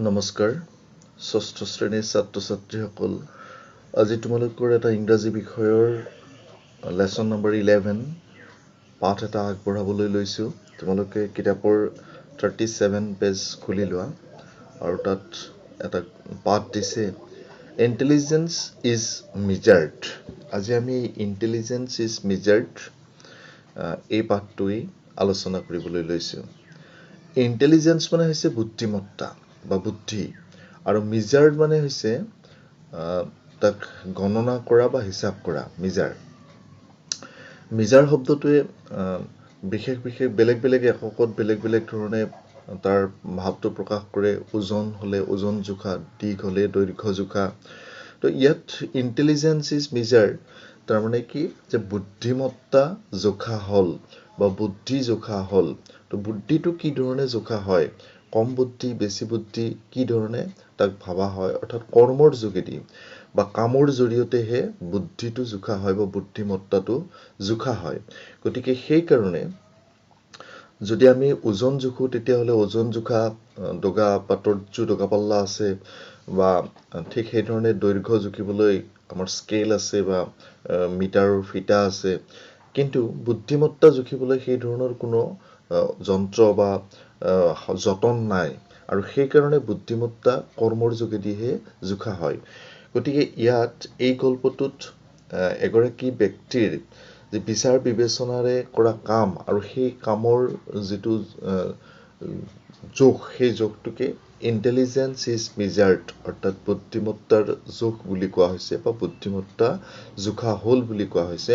নমস্কাৰ ষষ্ঠ শ্ৰেণীৰ ছাত্ৰ ছাত্ৰীসকল আজি তোমালোকৰ এটা ইংৰাজী বিষয়ৰ লেসন নম্বৰ 11 পাঠ এটা আগবঢ়াবলৈ লৈছো তোমালোকে কিতাপৰ 37 পেজ খুলি লোৱা আৰু তাত এটা পাঠ দিছে ইন্টেলিজেন্স ইজ মেজাৰ্ড আজি আমি ইন্টেলিজেন্স ইজ মেজাৰ্ড এই পাঠটোই আলোচনা কৰিবলৈ লৈছো ইন্টেলিজেন্স মানে হৈছে বুদ্ধিমত্তা বা বুদ্ধি আৰু মেজাৰ্ড মানে হৈছে তাক গণনা কৰা বা হিসাব কৰা মেজাৰ শব্দটোৱে বিশেষ বেলেগ এককত বেলেগ ধৰণে তাৰ ভাৱটো প্ৰকাশ কৰে ওজন হলে ওজন জোখা দীঘ হলে দৈৰ্ঘ্য জোখা তো ইয়াত ইন্টেলিজেন্স ইজ মেজাৰ্ড তাৰ মানে কি যে বুদ্ধিমত্তা জোখা হল বা বুদ্ধি জোখা হল তো বুদ্ধিটো কি ধৰণে জোখা হয় কম বুদ্ধি বেছি বুদ্ধি কি ধৰণে তাক ভাবা হয় অৰ্থাৎ কৰ্মৰ যোগেদি বা কামৰ জৰিয়তেহে বুদ্ধিটো জোখা হয় বা বুদ্ধিমত্তাটো জোখা হয় গতিকে সেই কাৰণে যদি আমি ওজন জোখো তেতিয়াহলে ওজন জোখা দগা পাতৰজু দগা পাল্লা আছে বা ঠিক সেই ধৰণে দৈৰ্ঘ্য জুখিবলৈ আমাৰ স্কেল আছে বা মিটাৰৰ ফিটা আছে কিন্তু বুদ্ধিমত্তা জুখিবলৈ সেই ধৰণৰ কোনো যন্ত্ৰ বা যতন নাই আৰু সেই কাৰণে বুদ্ধিমত্তা কৰ্মৰ যোগেদিহে জোখা হয় গতিকে ইয়াত এই গল্পটোত এগৰাকী ব্যক্তিৰ যে বিচাৰ বিবেচনাৰে কৰা কাম আৰু সেই কামৰ যেটো জোখ সেই জোখটোকে ইন্টেলিজেন্স ইজ মেজাৰ্ড অৰ্থাৎ বুদ্ধিমত্তাৰ জোখ বুলি কোৱা হৈছে বা বুদ্ধিমত্তা জোখা হল বুলি কোৱা হৈছে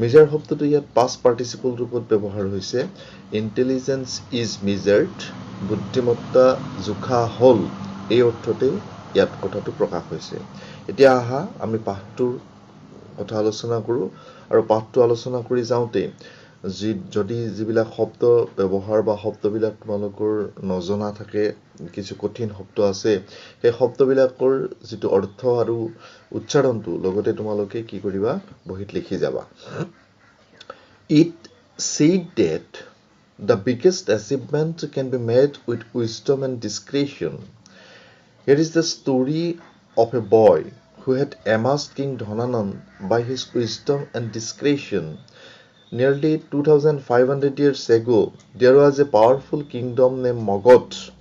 মেজাৰ শব্দটো ইয়াত পাষ্ট পাৰ্টিচিপল ৰূপত ব্যৱহাৰ হৈছে ইন্টেলিজেন্স ইজ মেজাৰ্ড বুদ্ধিমত্তা জোখা হল এই অৰ্থতে ইয়াত কথাটো প্ৰকাশ হৈছে এতিয়া আহা আমি পাঠটোৰ কথা আলোচনা কৰো আৰু পাঠটো আলোচনা কৰি যাওঁতে যদি যিবিলাক শব্দ ব্যৱহাৰ বা শব্দবিলাক তোমালোকৰ নজনা থাকে কিছু কঠিন শব্দ আছে সেই শব্দবিলাকৰ যেটো অৰ্থ আৰু উচ্চাৰণটো লগতে তোমালোকে কি কৰিবা বহিত লিখি যাবা It said that the biggest achievement can be made with wisdom and discretion. Here is the story of a boy who had amassed King Dhananand by his wisdom and discretion. Nearly 2,500 years ago, there was a powerful kingdom named Magadha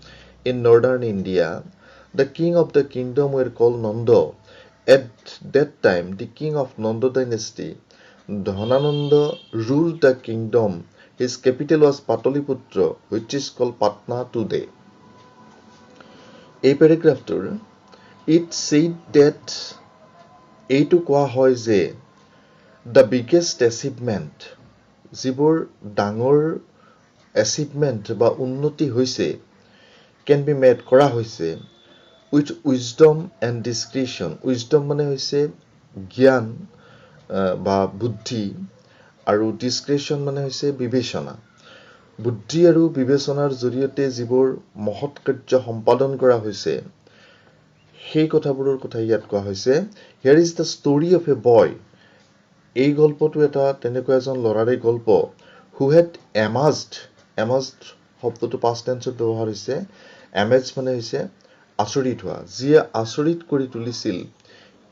in northern India. The king of the kingdom were called Nanda. At that time, the king of Nanda dynasty, Dhanananda, ruled the kingdom. His capital was Pataliputra, which is called Patna today. এই প্যাৰাগ্ৰাফটোৰ it said that এইটো কোৱা হয় যে the biggest achievement যিবোৰ ডাঙৰ achievement বা উন্নতি হৈছে can be made কৰা হৈছে with wisdom and discretion wisdom মানে হৈছে জ্ঞান বা বুদ্ধি আৰু discretion মানে হৈছে বিবেচনা বুদ্ধি আৰু বিবেচনাৰ জৰিয়তে যিবোৰ মহৎ কাৰ্য সম্পাদন কৰা হৈছে সেই কথাবোৰৰ কথা ইয়াত কোৱা হৈছে here is the story of a boy এই গল্পটো এটা তেনেকুৱা এজন লৰাৰে গল্প who had amassed শব্দটো past tenseত ব্যৱহাৰ হৈছে amass মানে হৈছে আচৰিত হোৱা যিয়ে আচৰিত কৰি তুলিছিল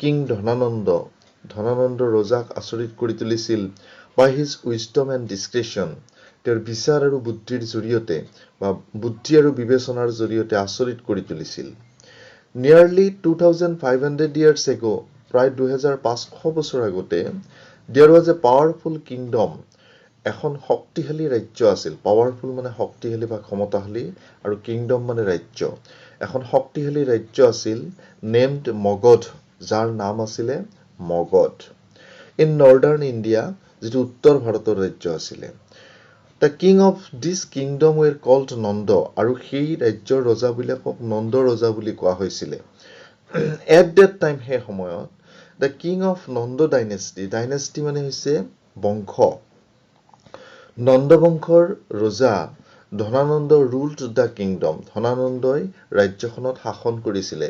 কিং ধনানন্দ ৰজাক আচৰিত কৰি তুলিছিল by his wisdom and discretion তেওঁৰ বিচাৰ আৰু বুদ্ধিৰ জৰিয়তে বা বুদ্ধি আৰু বিবেচনাৰ জৰিয়তে আচৰিত কৰি তুলিছিল Nearly 2,500 years ago, প্ৰায় 2,500 বছৰ আগতে there was a powerful kingdom. এখন শক্তিশালী ৰাজ্য আছিল পাৱাৰফুল মানে শক্তিশালী বা ক্ষমতাশালী আৰু কিংডম মানে ৰাজ্য এখন শক্তিশালী ৰাজ্য আছিল named Magadha যাৰ নাম আছিল Magadha in northern India যেটো উত্তৰ ভাৰতৰ ৰাজ্য আছিল The king of this kingdom were called Nanda আৰু সেই ৰাজ্যৰ ৰজাবিলাকক নন্দ ৰজা বুলি কোৱা হৈছিল At that time হে সময়ত the king of Nanda dynasty মানে হৈছে বংশ নন্দ বংশৰ ৰজা ধনানন্দ ruled the kingdom ধনানন্দই ৰাজ্যখনত শাসন কৰিছিল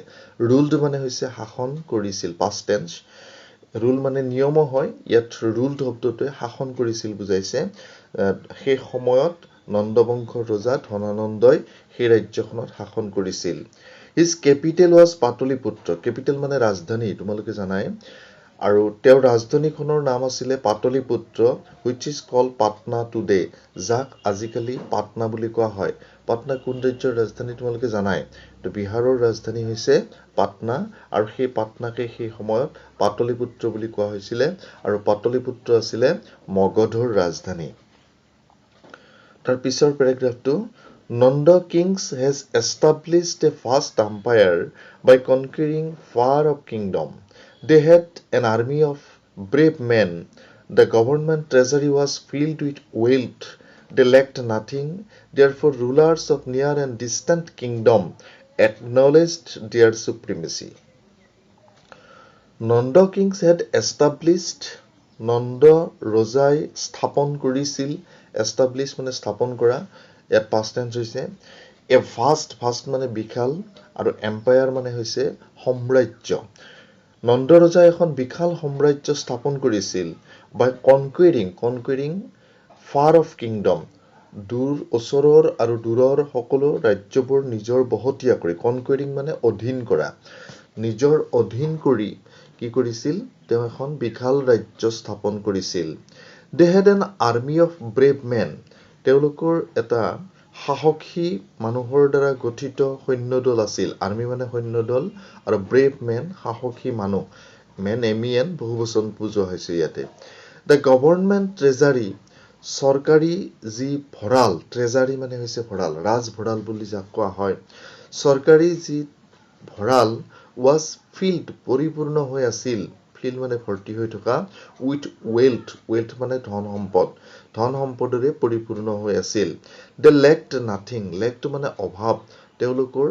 ruled মানে হৈছে শাসন কৰিছিল past tense rule মানে নিয়ম হয় ইয়াত ruled শব্দটোৱে শাসন কৰিছিল বুজাইছে সেই সময়ত নন্দবংশৰ ৰজা ধনানন্দই সেই ৰাজ্যখনত শাসন কৰিছিল। His capital was Pataliputra. Capital মানে ৰাজধানী, তোমালোকে জানাই। আৰু তেওঁৰ ৰাজধানীখনৰ নাম আছিলে Pataliputra, which is called Patna today, যাক আজিকালি পাটনা বুলি কোৱা হয়। পাটনা কোন ৰাজ্যৰ ৰাজধানী তোমালোকে জানাই। তো বিহাৰৰ ৰাজধানী হৈছে পাটনা, আৰু সেই পাটনাকে সেই সময়ত পাটলিপুত্ৰ বুলি কোৱা হৈছিলে, আৰু পাটলিপুত্ৰ আছিলে মগধৰ ৰাজধানী। তাৰ পিছৰ পেৰাগ্ৰাফটো, Nanda kings has established a vast empire by conquering far off kingdom. They had an army of brave men. The government treasury was filled with wealth. They lacked nothing. Therefore, rulers of near and distant kingdom acknowledged their supremacy. Nanda kings had established, Nanda ৰজাই স্থাপন কৰিছিল, establish মানে স্থাপন কৰা, ইয়াত past tense হৈছে, a vast মানে বিশাল, আৰু empire মানে হৈছে সাম্ৰাজ্য। নন্দ ৰজাই এখন বিশাল সাম্ৰাজ্য স্থাপন কৰিছিল by conquering far off kingdom, দূৰ ওচৰৰ আৰু দূৰৰ সকলো ৰাজ্যবোৰ নিজৰ বহতীয়া কৰি, conquering মানে অধীন কৰা, নিজৰ অধীন কৰি কি কৰিছিল, তেওঁ এখন বিশাল ৰাজ্য স্থাপন কৰিছিল। They had an army of brave men. তেওঁলোকৰ এটা সাহসী মানুহৰ দ্বাৰা গঠিত সৈন্যদল আছিল। আৰ্মি মানে সৈন্যদল, আৰু ব্ৰেভ মেন সাহসী মানুহ, মেন MEN বহুবচন বুজোৱা হৈছে ইয়াতে। The government treasury, চৰকাৰী যি ভঁৰাল, ট্ৰেজাৰী মানে হৈছে ভঁৰাল, ৰাজ ভঁৰাল বুলি যাক কোৱা হয়, চৰকাৰী যি ভঁৰাল was filled পৰিপূৰ্ণ হৈ আছিল, ফিল মানে ভৰ্তি হৈ থকা, with wealth মানে ধন সম্পদ, ধন সম্পদৰে পৰিপূৰ্ণ হৈ আছিল। They lacked nothing, lacked মানে অভাৱ, তেওঁলোকৰ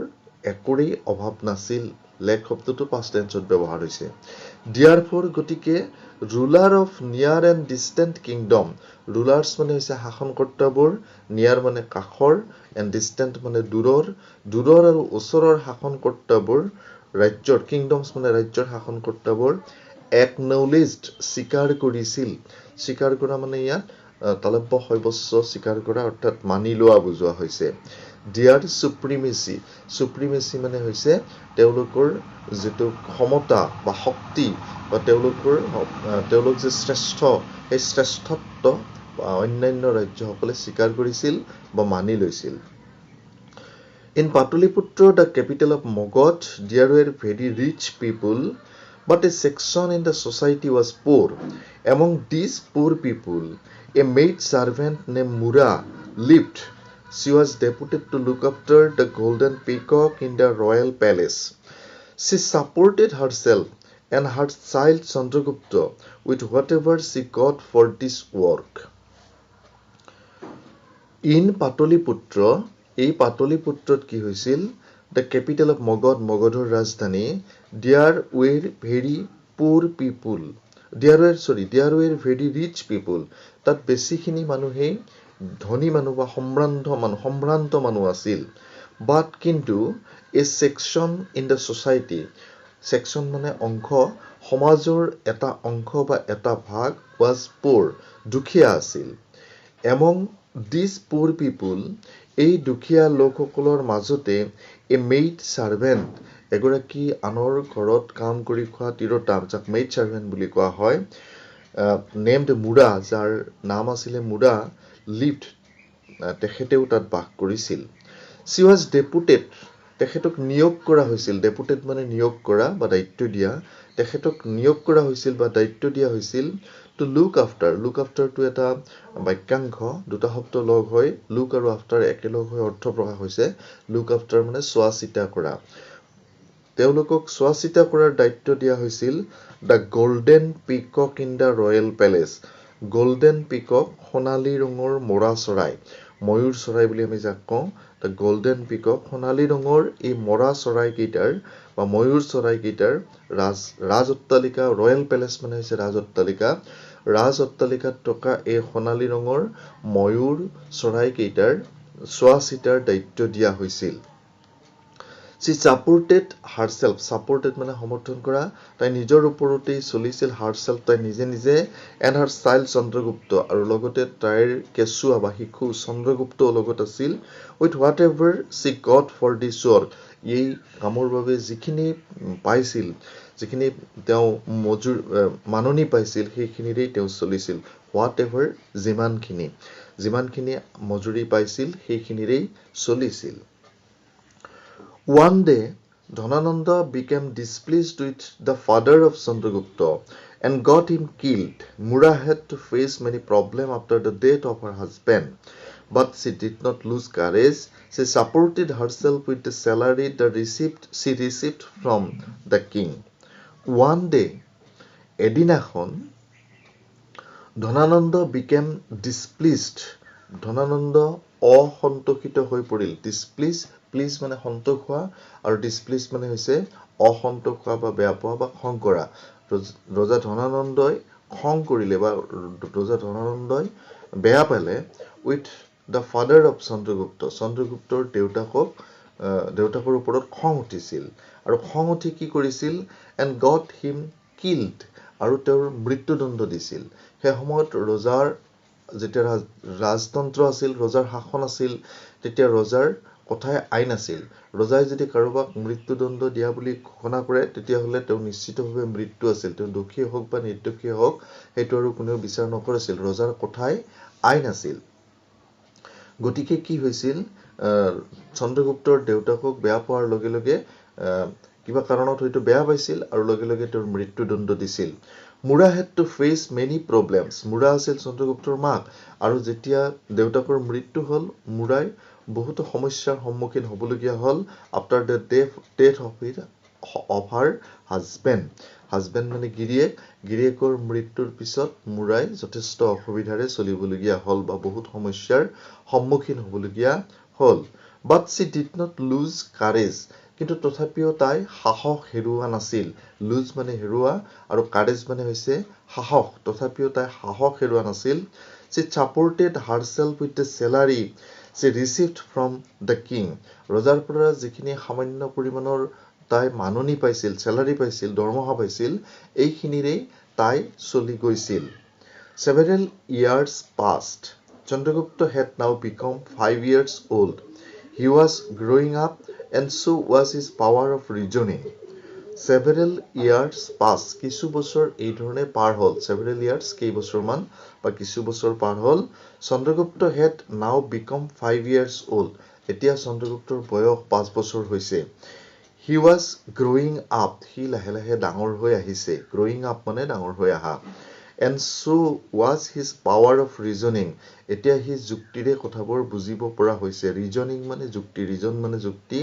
একোৰেই অভাৱ নাছিল, lack শব্দটো past tenseত ব্যৱহাৰ হৈছে। Therefore গতিকে ruler of near and distant kingdom, rulers মানে হৈছে শাসনকৰ্তাবোৰ, near মানে কাষৰ, and distant মানে দূৰৰ আৰু ওচৰৰ শাসনকৰ্তাবোৰ, ৰাজ্যৰ, kingdoms মানে ৰাজ্যৰ শাসনকৰ্তাবোৰ, acknowledged স্বীকাৰ কৰিছিল, স্বীকাৰ কৰা মানে ইয়াত তালব্য শৈবস্য স্বীকাৰ কৰা, অৰ্থাৎ মানি লোৱা বুজোৱা হৈছে। Their supremacy মানে হৈছে তেওঁলোকৰ যিটো ক্ষমতা বা শক্তি, বা তেওঁলোক যে শ্ৰেষ্ঠ, সেই শ্ৰেষ্ঠত্ব অন্যান্য ৰাজ্যসকলে স্বীকাৰ কৰিছিল বা মানি লৈছিল। In Pataliputra, the capital of Magad, there were very rich people, but a section in the society was poor. Among these poor people, a maid servant named Mura lived. She was deputed to look after the golden peacock in the royal palace. She supported herself and her child Chandragupta with whatever she got for this work. In Pataliputra, এই পাটলিপুত্ৰত কি হৈছিল, the capital of Magad, মগধৰ ৰাজধানী, there were very rich people, তাত বেছিখিনি মানুহেই ধনী মানুহ বা সম্ভ্ৰান্ত মানুহ আছিল। But কিন্তু a section in the society, section মানে অংশ, সমাজৰ এটা অংশ বা এটা ভাগ, was poor, দুখীয়া আছিল। Among these poor people, এই দুখীয়া লোকসকলৰ মাজতে a maid servant, এগৰাকী আনৰ ঘৰত কাম কৰি খোৱা তিৰোতা, যাক maid servant বুলি কোৱা হয়, named Mura, যাৰ নাম আছিলে মুৰা, lived, তেখেতেও তাত বাস কৰিছিল। She was deputed, তেখেতক নিয়োগ কৰা হৈছিল, deputed মানে নিয়োগ কৰা বা দায়িত্ব দিয়া, তেখেতক নিয়োগ কৰা হৈছিল বা দায়িত্ব দিয়া হৈছিল to look after টো এটা বাক্যাংশ, দুটা শব্দ লগ হৈ look আৰু after একেলগ হৈ অৰ্থ প্ৰকাশ হৈছে, look after মানে চোৱা চিতা কৰা, তেওঁলোকক চোৱা চিতা কৰাৰ দায়িত্ব দিয়া হৈছিল the golden peacock in the royal palace, golden peacock সোণালী ৰঙৰ মৰা চৰাই, ময়ূৰ চৰাই বুলি আমি যাক কওঁ, the golden peacock সোণালী ৰঙৰ এই মৰা চৰাইকেইটাৰ বা ময়ূৰ চৰাইকেইটাৰ ৰাজ অট্টালিকা, ৰয়েল পেলেচ মানে হৈছে ৰাজ অট্টালিকাত থকা এই সোণালী ৰঙৰ ময়ূৰ চৰাইকেইটাৰ চোৱা চিতাৰ দায়িত্ব দিয়া হৈছিল। She supported herself. Supported মানে সমৰ্থন কৰা, তাই নিজৰ ওপৰতেই চলিছিল, herself তাই নিজে নিজে, and her child চন্দ্ৰগুপ্ত, আৰু লগতে তাইৰ কেঁচুৱা বা শিশু চন্দ্ৰগুপ্ত লগত আছিল, with whatever she got for this work, এই কামৰ বাবে যিখিনি পাইছিল, যিখিনি তেওঁ মাননি পাইছিল, সেইখিনিৰেই তেওঁ চলিছিল। whatever যিমানখিনি মজুৰি পাইছিল সেইখিনিৰেই চলিছিল। One day, Dhanananda became displeased with the father of Chandragupta and got him killed. Mura had to face many problems after the death of her husband, but she did not lose courage. She supported herself with the salary she received from the king. One day, এদিনাখন, Dhanananda became displeased. Dhanananda অসন্তোষিত হৈ পৰিল। Displeased মানে সন্তোষ হোৱা, আৰু ডিছপ্লিজ মানে হৈছে অসন্তোষ হোৱা বা বেয়া পোৱা বা খং কৰা। ৰজা ধনানন্দই খং কৰিলে বা ৰজা ধনানন্দই বেয়া পালে with the father of Chandragupta. চন্দ্ৰগুপ্তৰ দেউতাকৰ ওপৰত খং উঠিছিল, আৰু খং উঠি কি কৰিছিল, এণ্ড গট হিম কিল্ড, আৰু তেওঁৰ মৃত্যুদণ্ড দিছিল। সেই সময়ত ৰজাৰ যেতিয়া ৰাজতন্ত্ৰ আছিল, ৰজাৰ শাসন আছিল, তেতিয়া ৰজাৰ কথাই আইন আছিল। ৰজাই যদি কাৰোবাক মৃত্যুদণ্ড দিয়া বুলি ঘোষণা কৰে, তেতিয়াহ'লে তেওঁ নিশ্চিতভাৱে মৃত্যু আছিল। তেওঁ দোষী হওক বা নিৰ্দোষী হওক, সেইটো আৰু কোনেও বিচাৰ নকৰিছিল। ৰজাৰ কথাই আইন আছিল। গতিকে কি হৈছিল, চন্দ্ৰগুপ্তৰ দেউতাকক বেয়া পোৱাৰ লগে লগে কিবা কাৰণত হয়তো বেয়া পাইছিল, আৰু লগে লগে তেওঁৰ মৃত্যুদণ্ড দিছিল। মুৰা had to face many problems. মুৰা আছিল চন্দ্ৰগুপ্তৰ মাক, আৰু যেতিয়া দেউতাকৰ মৃত্যু হ'ল, মুৰাই বহুতো সমস্যাৰ সন্মুখীন হ'বলগীয়া হ'ল after the death of her husband. Husband মানে গিৰিয়েকৰ মৃত্যুৰ পিছত মুৰাই যথেষ্ট অসুবিধাৰে চলিবলগীয়া হ'ল বা বহুত সমস্যাৰ সন্মুখীন হ'বলগীয়া হ'ল। বাট she did not lose courage. কিন্তু তথাপিও তাই সাহস হেৰুওৱা নাছিল। লুজ মানে হেৰুওৱা, আৰু কাৰেজ মানে হৈছে সাহস। তথাপিও তাই সাহস হেৰুওৱা নাছিল। She supported herself with the salary she received from the king. ৰজাৰ পৰা যিখিনি সামান্য পৰিমাণৰ তাই মাননি পাইছিল, চেলাৰী পাইছিল, দৰমহা পাইছিল, এইখিনিৰেই তাই চলি গৈছিল। Several years passed. Chandragupta had now become 5 years old. He was growing up, and so was his power of reasoning. Several years passed. কিছু বছৰ এই ধৰণে পাৰ হ'ল। Several years কেইবছৰমান বা কিছু বছৰ পাৰ হ'ল। Chandragupta had now become 5 years old. এতিয়া চন্দ্ৰগুপ্তৰ বয়স 5 বছৰ হৈছে। He was growing up. সি লাহে লাহে ডাঙৰ হৈ আহিছে। Growing up মানে ডাঙৰ হৈ আহা। And so was his power of reasoning. এতিয়া সি যুক্তিৰে কথাবোৰ বুজিব পৰা হৈছে। Reasoning মানে যুক্তি, reason মানে যুক্তি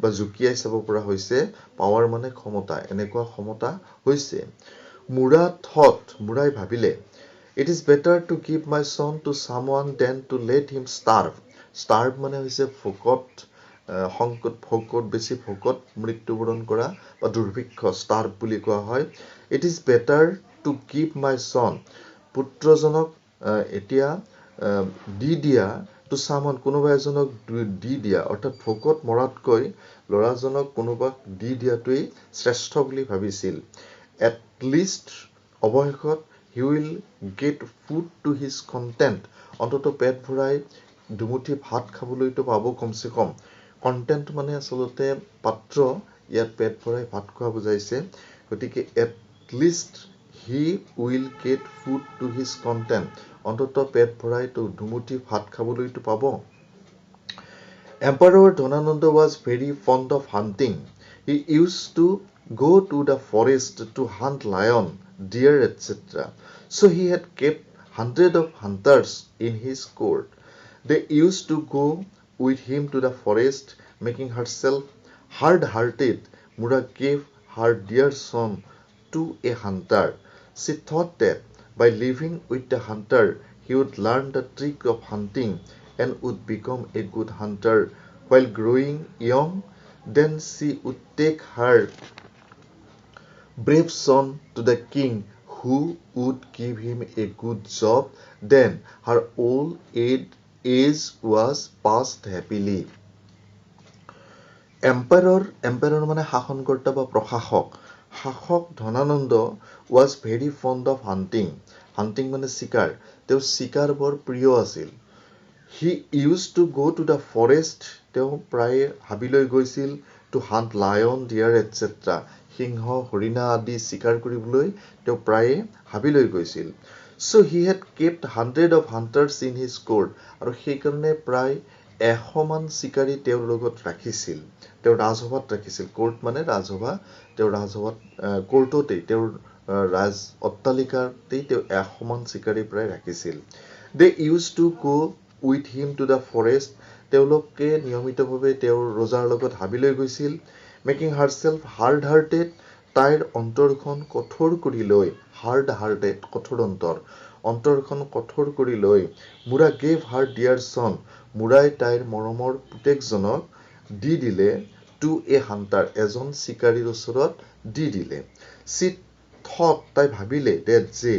বা জুকিয়াই চাব পৰা হৈছে। পাৱাৰ মানে ক্ষমতা, এনেকুৱা ক্ষমতা হৈছে। মুৰাই ভাবিলে, it is better to give my son to someone than to let him starve. Starve মানে হৈছে ভোকত বেছি ভোকত মৃত্যুবৰণ কৰা বা দুৰ্ভিক্ষ, starve বুলি কোৱা হয়। It is better to give my son, পুত্ৰজনক এতিয়া দি দিয়া, to someone, কোনোবা এজনক দি দিয়া, অৰ্থাৎ ভোকত মৰাতকৈ ল'ৰাজনক কোনোবাক দি দিয়াটোৱেই শ্ৰেষ্ঠ বুলি ভাবিছিল। At least অৱশেষত he will get food to his content. অন্ততঃ পেট ভৰাই দুমুঠি ভাত খাবলৈতো পাব কমচে কম। কণ্টেণ্ট মানে আচলতে পাত্ৰ, ইয়াত পেট ভৰাই ভাত খোৱা বুজাইছে। গতিকে at least he will get food to his content. অন্ততঃ পেট ভৰাই দুমুঠি ভাত খাবলৈতো পাব। Emperor Dhanananda was very fond of hunting. He used to go to the forest to hunt lion, deer, etc. So he had kept hundreds of hunters in his court. They used to go with him to the forest, making herself hard-hearted. Mura gave her dear son to a hunter. She thought that by living with the hunter, he would learn the trick of hunting and would become a good hunter while growing young. Then she would take her brave son to the king, who would give him a good job. Then her old age was passed happily. Emperor মানে শাসনকৰ্তা বা প্ৰশাসক Dhanananda was very fond of hunting মানে শিকাৰ তেওঁ শিকাৰ বৰ প্ৰিয় আছিল he used to go to the forest তেওঁ প্ৰায়ে হাবিলৈ গৈছিল to hunt lion deer etc সিংহ হৰিণা আদি শিকাৰ কৰিবলৈ তেওঁ প্ৰায়ে হাবিলৈ গৈছিল so he had kept 100 of hunters in his court আৰু সেইকাৰণে প্ৰায় 100 মান শিকাৰী তেওঁৰ লগত ৰাখিছিল তেওঁ ৰাজসভাত ৰাখিছিল কোৰ্ট মানে ৰাজসভা তেওঁ ৰাজসভাত কোৰ্টতেই তেওঁৰ ৰাজ অট্টালিকাতেই তেওঁ 100 মান শিকাৰী প্ৰায় ৰাখিছিল they used to go with him to the forest তেওঁলোকে নিয়মিতভাৱে তেওঁৰ ৰজাৰ লগত হাবিলৈ গৈছিল making herself hard hearted তাইৰ অন্তৰখন কঠোৰ কৰি লৈ hard hearted কঠোৰ অন্তৰখন কঠোৰ কৰি লৈ মুৰা gave her dear son মুৰাই তাইৰ মৰমৰ পুতেকজনক দি দিলে to a hunter এজন শিকাৰীৰ ওচৰত দি দিলে she thought তাই ভাবিলে that যে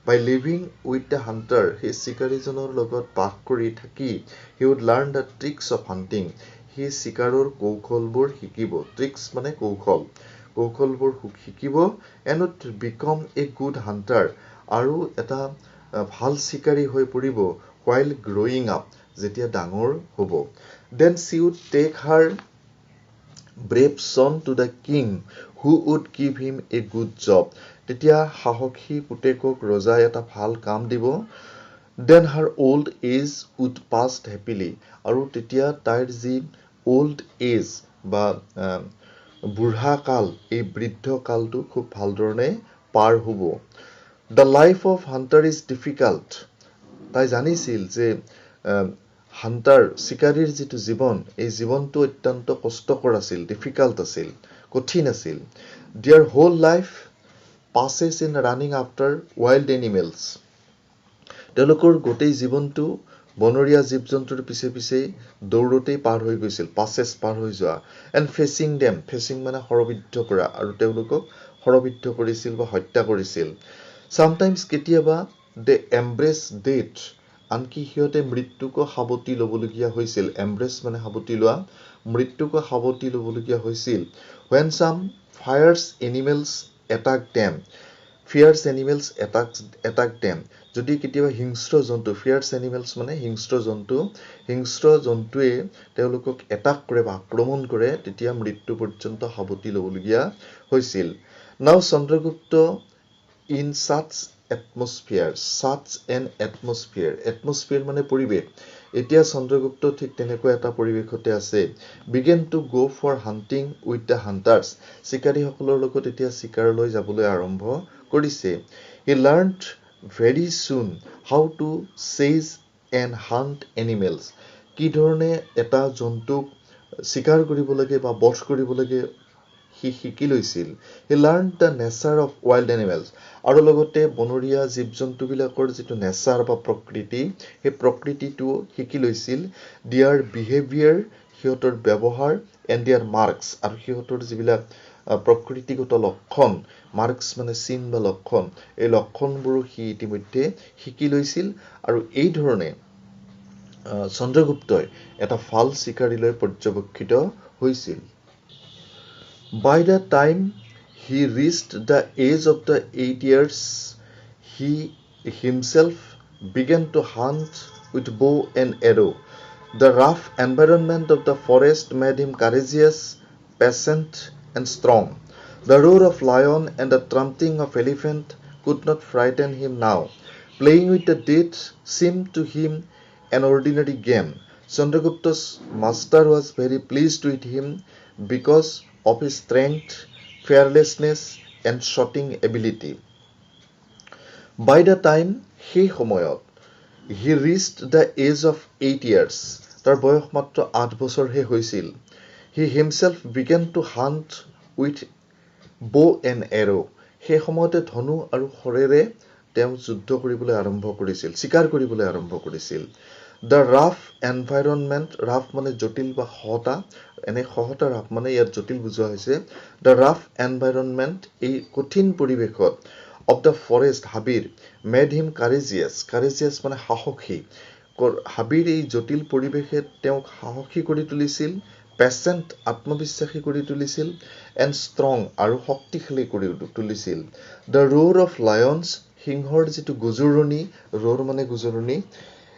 by living with the hunter সেই শিকাৰীজনৰ লগত বাস কৰি থাকি he would learn the tricks of hunting he শিকাৰৰ কৌশলবোৰ শিকিব tricks মানে কৌশলবোৰ শিকিব and would become a good hunter আৰু এটা ভাল শিকাৰী হৈ পৰিব while growing up যেতিয়া ডাঙৰ হ'ব then she would take her brave son to the king who would give him a good job তেতিয়া সাহসী পুতেকক ৰজাই এটা ভাল কাম দিব then her old age would pass happily আৰু তেতিয়া তাইৰ যি old age বা বুঢ়া কাল এই বৃদ্ধ কালটো খুব ভালদৰে পাৰ হ'ব the life of hunter is difficult তাই জানিছিল যে হান্টাৰ শিকাৰীৰ যিটো জীৱন এই জীৱনটো অত্যন্ত কষ্টকৰ আছিল ডিফিকাল্ট আছিল কঠিন আছিল their whole life passes in running after wild animals তেওঁলোকৰ গোটেই জীৱনটো বনৰীয়া জীৱ-জন্তুৰ পিছে পিছে দৌৰতেই পাৰ হৈ গৈছিল passes পাৰ হৈ যোৱা and facing মানে হৰবিদ্ধ কৰা আৰু তেওঁলোকক হৰবিদ্ধ কৰিছিল বা হত্যা কৰিছিল sometimes কেতিয়াবা they embrace death আনকি সিহঁতে মৃত্যুক সাৱটি ল'বলগীয়া হৈছিল embrace মানে সাৱটি লোৱা মৃত্যুক সাৱটি ল'বলগীয়া হৈছিল when some fierce animals attack them যদি কেতিয়াবা হিংস্ৰ জন্তু fierce animals মানে হিংস্ৰ জন্তুৱে তেওঁলোকক এটাক কৰে বা আক্ৰমণ কৰে তেতিয়া মৃত্যু পৰ্যন্ত সাৱটি ল'বলগীয়া হৈছিল now Chandragupta in such an atmosphere মানে পৰিৱেশ এতিয়া চন্দ্ৰগুপ্ত ঠিক তেনেকৈ এটা পৰিৱেশতে আছে began to go for hunting with the hunters শিকাৰীসকলৰ লগত এতিয়া শিকাৰলৈ যাবলৈ আৰম্ভ কৰিছে he learned very soon how to seize and hunt animals কি ধৰণে এটা জন্তুক শিকাৰ কৰিব লাগে বা বধ কৰিব লাগে he শিকি লৈছিল he learned the nature of wild animals আৰু লগতে বনৰীয়া জীৱ-জন্তুবিলাকৰ যিটো নেচাৰ বা প্ৰকৃতি সেই প্ৰকৃতিটো শিকি লৈছিল their behavior সিহঁতৰ ব্যৱহাৰ and their marks আৰু সিহঁতৰ যিবিলাক প্ৰকৃতিগত লক্ষণ marks মানে চিন বা লক্ষণ এই লক্ষণবোৰ সি ইতিমধ্যে শিকি লৈছিল আৰু এই ধৰণে চন্দ্ৰগুপ্তই এটা ভাল শিকাৰীলৈ পৰ্যবেক্ষিত হৈছিল By the time he reached the age of the 8 years, he himself began to hunt with bow and arrow. The rough environment of the forest made him courageous, patient, and strong. The roar of lion and the trampling of elephant could not frighten him now. Playing with the dead seemed to him an ordinary game. Chandragupta's master was very pleased with him because of his strength, fearlessness, and shooting ability. By the time সেই সময়ত he reached the age of 8 years, তাৰ বয়স মাত্ৰ 8 বছৰহে হৈছিল, he himself began to hunt with bow and arrow. সেই সময়তে ধনু আৰু শৰেৰে তেওঁ যুদ্ধ কৰিবলৈ আৰম্ভ কৰিছিল, শিকাৰ কৰিবলৈ আৰম্ভ কৰিছিল. The rough environment, rough মানে জটিল বা সহতা, এনে সহতা rough মানে ইয়াত জটিল বুজোৱা হৈছে. The rough environment, এই কঠিন পৰিৱেশত of the forest, হাবিৰ, made him courageous মানে সাহসী. হাবিৰ এই জটিল পৰিৱেশে তেওঁক সাহসী কৰি তুলিছিল, পেচেণ্ট আত্মবিশ্বাসী কৰি তুলিছিল এণ্ড ষ্ট্ৰং আৰু শক্তিশালী কৰি তুলিছিল দ্য ৰোৰ অফ লায়নছ সিংহৰ যিটো গুজুৰণি ৰোৰ মানে গুজুৰণি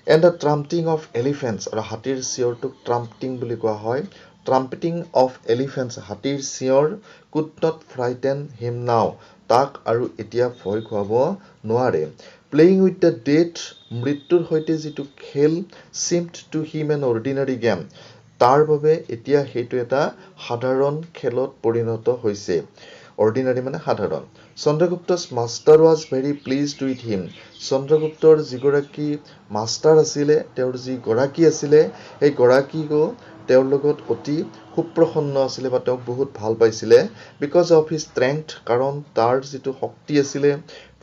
এণ্ড দ্য ট্ৰাম্পটিং অফ এলিফেণ্টছ আৰু হাতীৰ চিঞৰটোক ট্ৰাম্পটিং বুলি কোৱা হয় ট্ৰাম্পটিং অফ এলিফেণ্টছ হাতীৰ চিঞৰ কুড নট ফ্ৰাইটেন হিম নাও তাক আৰু এতিয়া ভয় খুৱাব নোৱাৰে প্লেয়িং উইথ দ্য ডেথ মৃত্যুৰ সৈতে যিটো খেল seemed to him an ordinary game তাৰ বাবে এতিয়া সেইটো এটা সাধাৰণ খেলত পৰিণত হৈছে অৰ্ডিনাৰী মানে সাধাৰণ চন্দ্ৰগুপ্তছ master was very pleased with him চন্দ্ৰগুপ্তৰ যিগৰাকী মাষ্টাৰ আছিলে তেওঁৰ যি গৰাকী আছিলে সেই গৰাকীকো তেওঁৰ লগত অতি সুপ্ৰসন্ন আছিলে বা তেওঁক বহুত ভাল পাইছিলে বিকজ অফ হিজ ষ্ট্ৰেংথ কাৰণ তাৰ যিটো শক্তি আছিলে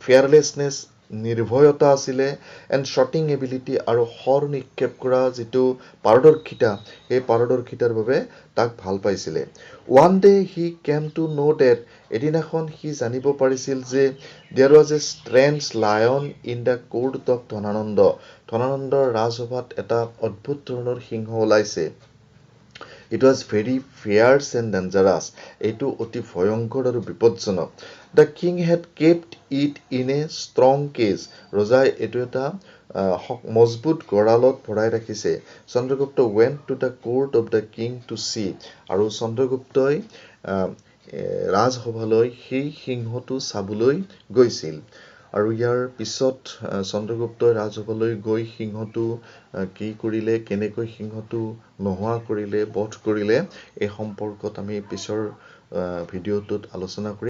ফেয়াৰলেছনেছ নিৰ্ভয়তা আছিলে এণ্ড শ্বটিং এবিলিটি আৰু শৰ নিক্ষেপ কৰা যিটো পাৰদৰ্শিতা সেই পাৰদৰ্শিতাৰ বাবে তাক ভাল পাইছিলে one day he came to know' that এদিনাখন সি জানিব পাৰিছিল যে there was a strange lion in the court of ধনানন্দৰ ৰাজসভাত এটা অদ্ভুত ধৰণৰ সিংহ ওলাইছে It was very fierce and dangerous. এইটো অতি ভয়ংকৰ আৰু বিপদজনক The king had kept it in a strong cage. ৰজাই এইটো এটা মজবুত গঁৰালত ভৰাই ৰাখিছে Chandragupta went to the court of the king to see আৰু চন্দ্ৰগুপ্তই ৰাজসভালৈ সেই সিংহটো চাবলৈ গৈছিল আৰু ইয়াৰ পিছত চন্দ্ৰগুপ্তই ৰাজসভালৈ গৈ সিংহটো কি কৰিলে কেনেকৈ সিংহটো নোহোৱা কৰিলে বধ কৰিলে এই সম্পৰ্কত আমি পিছৰ ভিডিঅ'টোত আলোচনা কৰিম